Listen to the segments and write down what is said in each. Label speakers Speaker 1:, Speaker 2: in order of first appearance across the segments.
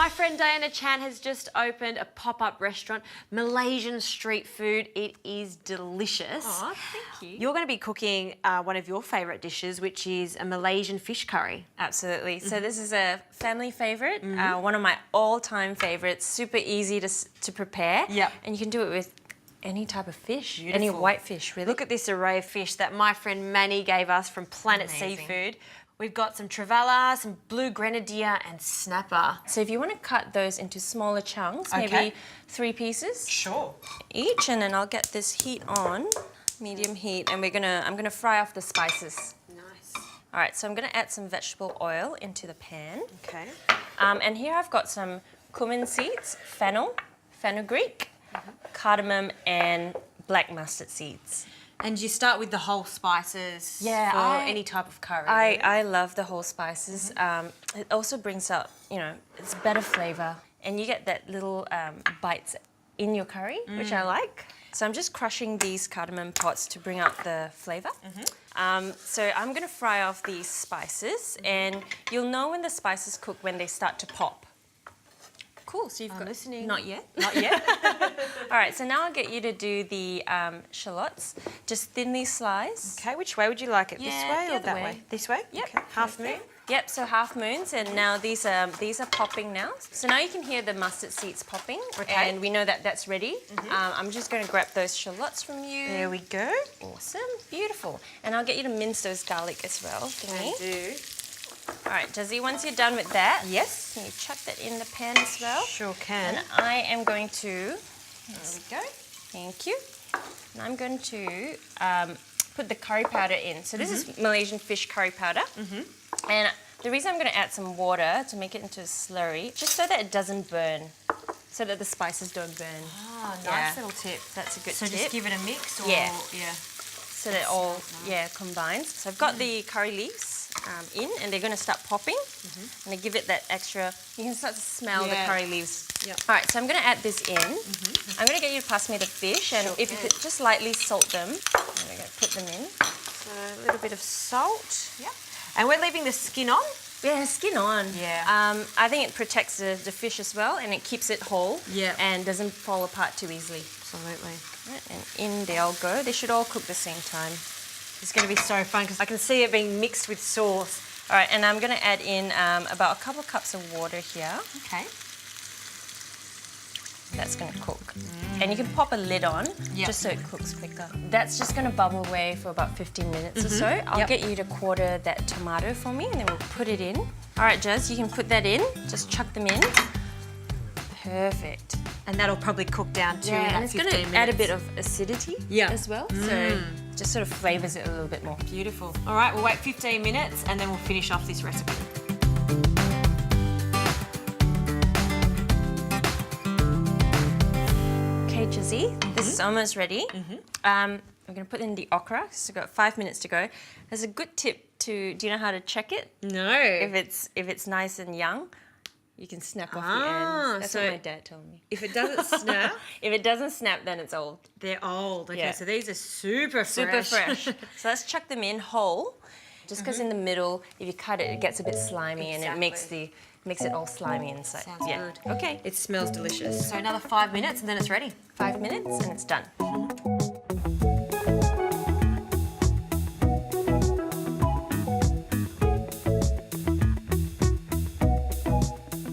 Speaker 1: My friend Diana Chan has just opened a pop-up restaurant, Malaysian street food. It is delicious.
Speaker 2: Oh, thank you.
Speaker 1: You're going to be cooking one of your favourite dishes, which is a Malaysian fish curry.
Speaker 2: Absolutely. So this is a family favourite, one of my all-time favourites. Super easy to prepare.
Speaker 1: Yep.
Speaker 2: And you can do it with any type of fish,
Speaker 1: Beautiful.
Speaker 2: any white fish, really.
Speaker 1: Look at this array of fish that my friend Manny gave us from Planet
Speaker 2: Amazing.
Speaker 1: Seafood. We've got some trevally, some blue grenadier and snapper.
Speaker 2: So if you want to cut those into smaller chunks, maybe 3 pieces
Speaker 1: Sure.
Speaker 2: each, and then I'll get this heat on, medium heat, and I'm gonna fry off the spices.
Speaker 1: Nice.
Speaker 2: All right, so I'm gonna add some vegetable oil into the pan.
Speaker 1: Okay.
Speaker 2: And here I've got some cumin seeds, fenugreek, cardamom, and black mustard seeds.
Speaker 1: And you start with the whole spices for any type of curry.
Speaker 2: I love the whole spices. It also brings out, it's better flavour. And you get that little bites in your curry, which I like. So I'm just crushing these cardamom pods to bring out the flavour. So I'm going to fry off these spices, and you'll know when the spices cook when they start to pop. Cool, so you've got...
Speaker 1: listening.
Speaker 2: Not yet.
Speaker 1: Not yet.
Speaker 2: All right, so now I'll get you to do the shallots. Just thinly slice.
Speaker 1: Okay, which way would you like it? This way
Speaker 2: the
Speaker 1: or
Speaker 2: other
Speaker 1: that
Speaker 2: way.
Speaker 1: way? This way?
Speaker 2: Yep.
Speaker 1: Okay. Half moon?
Speaker 2: Yep, so half moons, and now these are popping now. So now you can hear the mustard seeds popping, and we know that that's ready. I'm just going to grab those shallots from you.
Speaker 1: There we go.
Speaker 2: Awesome, beautiful. And I'll get you to mince those garlic as well for me.
Speaker 1: Do.
Speaker 2: All right, Jazzy, once you're done with that,
Speaker 1: Yes.
Speaker 2: can you chuck that in the pan as well?
Speaker 1: Sure can.
Speaker 2: And I am going to...
Speaker 1: There we go.
Speaker 2: Thank you. And I'm going to put the curry powder in. So this is Malaysian fish curry powder. And the reason I'm going to add some water to make it into a slurry, just so that it doesn't burn, so that the spices don't burn.
Speaker 1: Ah, nice little tip.
Speaker 2: That's a good
Speaker 1: So
Speaker 2: tip.
Speaker 1: just give it a mix or...
Speaker 2: Yeah.
Speaker 1: Yeah.
Speaker 2: So that it all combines. So I've got the curry leaves in, and they're going to start popping. And I give it that extra, you can start to smell the curry leaves.
Speaker 1: Yep.
Speaker 2: All right, so I'm going to add this in. I'm going to get you to pass me the fish, and if you could just lightly salt them, I'm going to put them in.
Speaker 1: So a little bit of salt. Yeah. And we're leaving the skin on?
Speaker 2: Yeah, skin on.
Speaker 1: Yeah.
Speaker 2: I think it protects the fish as well, and it keeps it whole.
Speaker 1: Yeah.
Speaker 2: And doesn't fall apart too easily.
Speaker 1: Absolutely.
Speaker 2: Right, and in they all go. They should all cook the same time.
Speaker 1: It's going to be so fun because I can see it being mixed with sauce.
Speaker 2: All right, and I'm going to add in about a couple of cups of water here.
Speaker 1: Okay.
Speaker 2: That's going to cook. And you can pop a lid on just so it cooks quicker. That's just going to bubble away for about 15 minutes or so. I'll get you to quarter that tomato for me, and then we'll put it in. All right, Jazz, you can put that in. Just chuck them in. Perfect.
Speaker 1: And that'll probably cook down too.
Speaker 2: And it's going to add a bit of acidity as well. So just sort of flavours it a little bit more.
Speaker 1: Beautiful. All right, we'll wait 15 minutes and then we'll finish off this recipe.
Speaker 2: Okay, Jazzy, this is almost ready. I'm going to put in the okra. So we've got 5 minutes to go. There's a good tip to, do you know how to check it?
Speaker 1: No.
Speaker 2: If it's nice and young, you can snap off the ends. That's
Speaker 1: so
Speaker 2: what my dad told me.
Speaker 1: if it doesn't snap,
Speaker 2: If it doesn't snap, then it's old.
Speaker 1: they're old. Okay,
Speaker 2: Yeah.
Speaker 1: so these are super fresh.
Speaker 2: Super fresh. So let's chuck them in whole. Just because in the middle, if you cut it, it gets a bit slimy and it makes it all slimy inside.
Speaker 1: Sounds good.
Speaker 2: Okay.
Speaker 1: It smells delicious. So another 5 minutes and then it's ready.
Speaker 2: 5 minutes and it's done.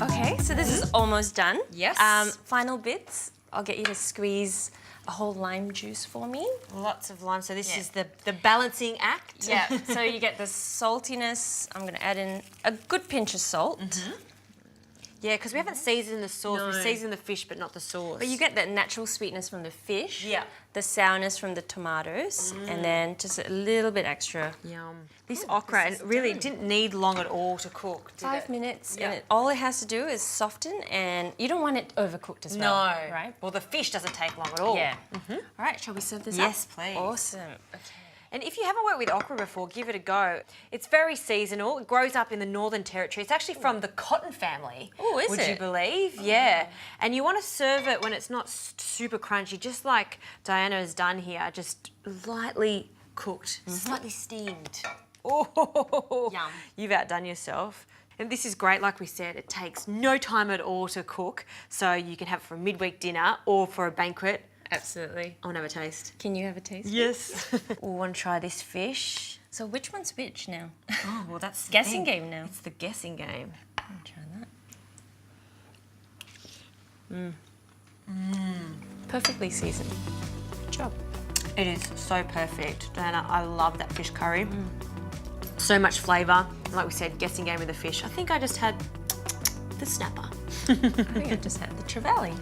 Speaker 2: Okay, so this is almost done.
Speaker 1: Yes.
Speaker 2: Final bits. I'll get you to squeeze a whole lime juice for me.
Speaker 1: Lots of lime. So this is the balancing act.
Speaker 2: Yeah, so you get the saltiness. I'm going to add in a good pinch of salt.
Speaker 1: Yeah, because we haven't seasoned the sauce.
Speaker 2: No.
Speaker 1: We seasoned the fish, but not the sauce.
Speaker 2: But you get that natural sweetness from the fish, the sourness from the tomatoes, and then just a little bit extra.
Speaker 1: Yum. This okra, and really it didn't need long at all to cook, did
Speaker 2: 5
Speaker 1: it?
Speaker 2: minutes, and all it has to do is soften, and you don't want it overcooked as well.
Speaker 1: No.
Speaker 2: Right?
Speaker 1: Well, the fish doesn't take long at all.
Speaker 2: Yeah. All right, shall we serve this up?
Speaker 1: Yes, please.
Speaker 2: Awesome. Okay.
Speaker 1: And if you haven't worked with okra before, give it a go. It's very seasonal. It grows up in the Northern Territory. It's actually from the cotton family.
Speaker 2: Oh, is
Speaker 1: Would
Speaker 2: it?
Speaker 1: you believe? Yeah. And you want to serve it when it's not super crunchy, just like Diana has done here, just lightly cooked, slightly steamed. Oh,
Speaker 2: Yum.
Speaker 1: You've outdone yourself. And this is great, like we said, it takes no time at all to cook. So you can have it for a midweek dinner or for a banquet.
Speaker 2: Absolutely.
Speaker 1: I want to have a taste.
Speaker 2: Can you have a taste?
Speaker 1: Yes. We want to try this fish.
Speaker 2: So which one's which now?
Speaker 1: Oh, well, that's the
Speaker 2: Guessing
Speaker 1: thing.
Speaker 2: game now.
Speaker 1: It's the guessing game.
Speaker 2: I'll try that. Perfectly seasoned. Good job.
Speaker 1: It is so perfect. Diana, I love that fish curry. So much flavour. Like we said, guessing game with the fish. I think I just had the snapper.
Speaker 2: I think I just had the trevally.